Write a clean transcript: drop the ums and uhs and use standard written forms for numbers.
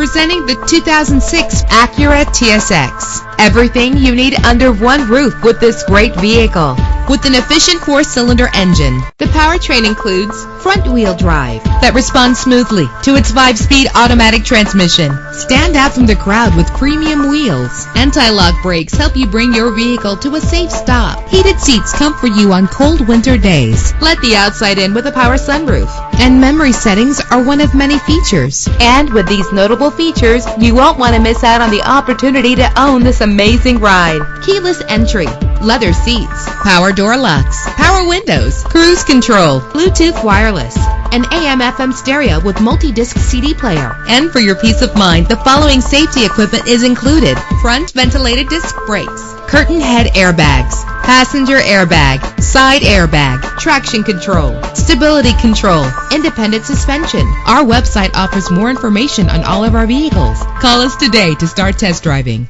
Presenting the 2006 Acura TSX. Everything you need under one roof with this great vehicle. With an efficient 4-cylinder engine, the powertrain includes front-wheel drive that responds smoothly to its 5-speed automatic transmission. Stand out from the crowd with premium wheels. Anti-lock brakes help you bring your vehicle to a safe stop. Heated seats comfort you on cold winter days. Let the outside in with a power sunroof. And memory settings are one of many features. And with these notable features, you won't want to miss out on the opportunity to own this amazing ride. Keyless entry, leather seats, power door locks, power windows, cruise control, Bluetooth wireless, an AM/FM stereo with multi-disc CD player. And for your peace of mind, the following safety equipment is included: front ventilated disc brakes, curtain head airbags, passenger airbag, side airbag, traction control, stability control, independent suspension. Our website offers more information on all of our vehicles. Call us today to start test driving.